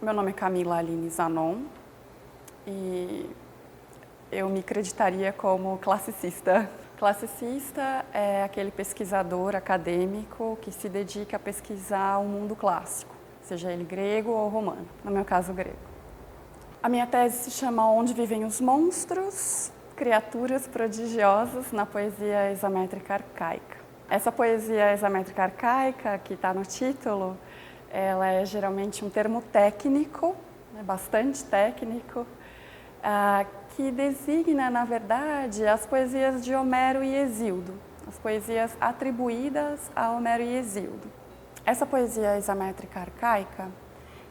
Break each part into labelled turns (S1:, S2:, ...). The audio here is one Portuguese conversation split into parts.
S1: Meu nome é Camila Aline Zanon e eu me acreditaria como classicista. Classicista é aquele pesquisador acadêmico que se dedica a pesquisar o mundo clássico, seja ele grego ou romano, no meu caso grego. A minha tese se chama Onde Vivem os Monstros, Criaturas Prodigiosas na Poesia Hexamétrica Arcaica. Essa poesia hexamétrica arcaica, que está no título, ela é geralmente um termo técnico, bastante técnico, que designa, na verdade, as poesias de Homero e Hesíodo, as poesias atribuídas a Homero e Hesíodo. Essa poesia hexamétrica arcaica,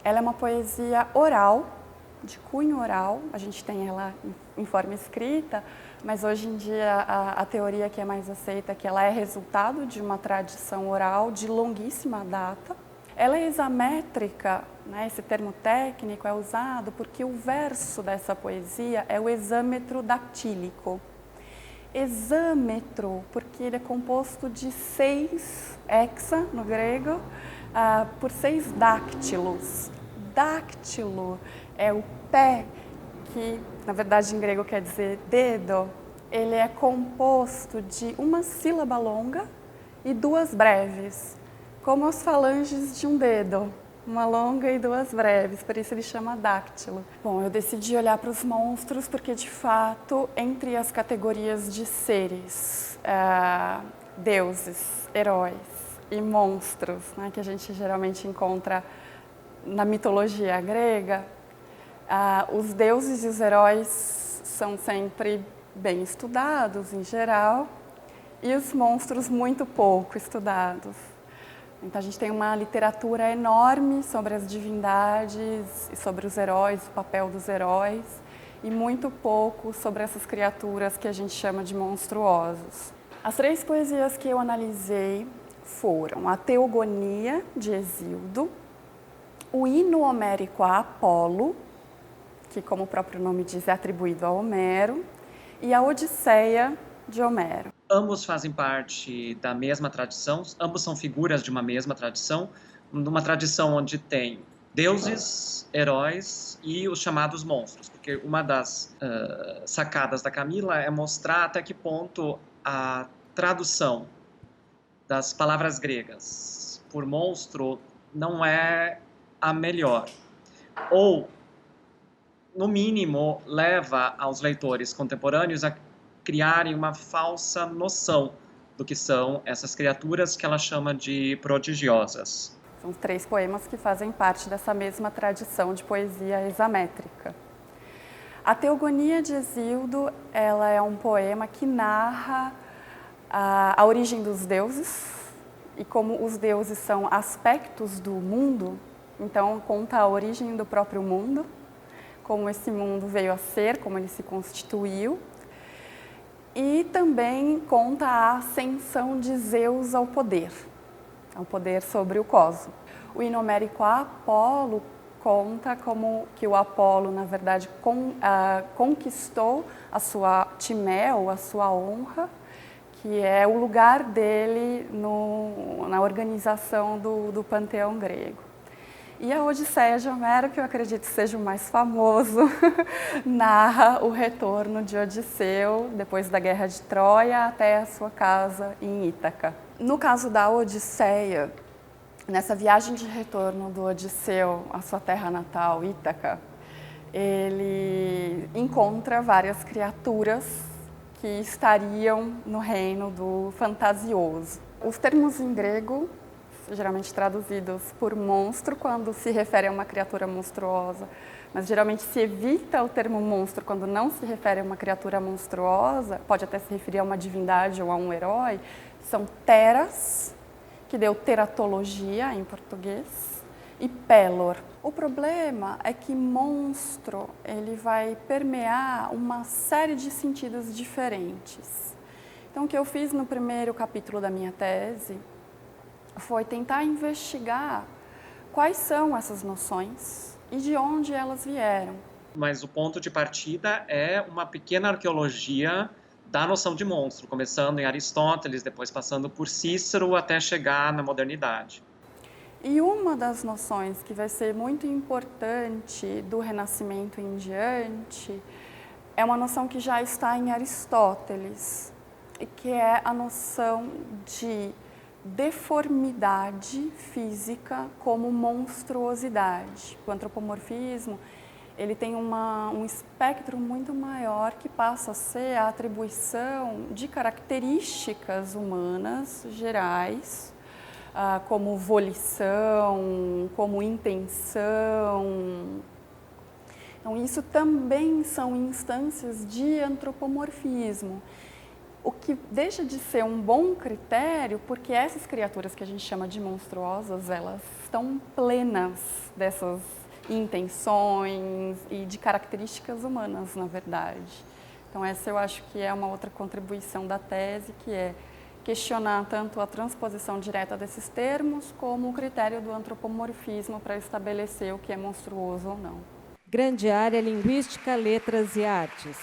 S1: ela é uma poesia oral, de cunho oral, a gente tem ela em forma escrita, mas hoje em dia a teoria que é mais aceita é que ela é resultado de uma tradição oral de longuíssima data. Ela é hexamétrica, né? Esse termo técnico é usado porque o verso dessa poesia é o hexâmetro dactílico. Hexâmetro, porque ele é composto de 6, hexa no grego, por 6 dáctilos. Dáctilo é o pé, que na verdade em grego quer dizer dedo. Ele é composto de uma sílaba longa e 2 breves, como as falanges de um dedo, uma longa e 2 breves, por isso ele chama dáctilo. Bom, eu decidi olhar para os monstros porque, de fato, entre as categorias de seres, deuses, heróis e monstros, né, que a gente geralmente encontra na mitologia grega, os deuses e os heróis são sempre bem estudados, em geral, e os monstros muito pouco estudados. Então, a gente tem uma literatura enorme sobre as divindades e sobre os heróis, o papel dos heróis, e muito pouco sobre essas criaturas que a gente chama de monstruosos. As 3 poesias que eu analisei foram a Teogonia, de Hesíodo, o Hino Homérico a Apolo, que, como o próprio nome diz, é atribuído a Homero, e a Odisseia, de Homero.
S2: Ambos fazem parte da mesma tradição, ambos são figuras de uma mesma tradição, numa tradição onde tem deuses, heróis e os chamados monstros, porque uma das sacadas da Camila é mostrar até que ponto a tradução das palavras gregas por monstro não é a melhor, ou, no mínimo, leva aos leitores contemporâneos a criarem uma falsa noção do que são essas criaturas que ela chama de prodigiosas.
S1: São 3 poemas que fazem parte dessa mesma tradição de poesia hexamétrica. A Teogonia de Hesíodo, ela é um poema que narra a origem dos deuses e como os deuses são aspectos do mundo, então conta a origem do próprio mundo, como esse mundo veio a ser, como ele se constituiu. E também conta a ascensão de Zeus ao poder sobre o cosmos. O Hino Homérico a Apolo conta como que o Apolo, na verdade, conquistou a sua timé, ou a sua honra, que é o lugar dele na organização do panteão grego. E a Odisseia de Homero, que eu acredito seja o mais famoso, narra o retorno de Odisseu depois da Guerra de Troia até a sua casa em Ítaca. No caso da Odisseia, nessa viagem de retorno do Odisseu à sua terra natal, Ítaca, ele encontra várias criaturas que estariam no reino do fantasioso. Os termos em grego, geralmente traduzidos por monstro quando se refere a uma criatura monstruosa, mas geralmente se evita o termo monstro quando não se refere a uma criatura monstruosa, pode até se referir a uma divindade ou a um herói, são teras, que deu teratologia em português, e pelor. O problema é que monstro ele vai permear uma série de sentidos diferentes. Então, o que eu fiz no primeiro capítulo da minha tese foi tentar investigar quais são essas noções e de onde elas vieram.
S2: Mas o ponto de partida é uma pequena arqueologia da noção de monstro, começando em Aristóteles, depois passando por Cícero até chegar na modernidade.
S1: E uma das noções que vai ser muito importante do Renascimento em diante é uma noção que já está em Aristóteles, que é a noção de deformidade física como monstruosidade. O antropomorfismo ele tem um espectro muito maior que passa a ser a atribuição de características humanas gerais, como volição, como intenção. Então, isso também são instâncias de antropomorfismo, o que deixa de ser um bom critério, porque essas criaturas que a gente chama de monstruosas, elas estão plenas dessas intenções e de características humanas, na verdade. Então, essa eu acho que é uma outra contribuição da tese, que é questionar tanto a transposição direta desses termos, como o critério do antropomorfismo para estabelecer o que é monstruoso ou não.
S3: Grande área Linguística, Letras e Artes.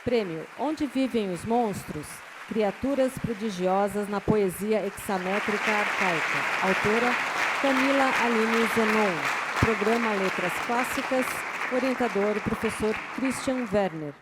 S3: Prêmio Onde Vivem os Monstros? Criaturas prodigiosas na poesia hexamétrica arcaica. Autora Camila Aline Zenon. Programa Letras Clássicas. Orientador, professor Christian Werner.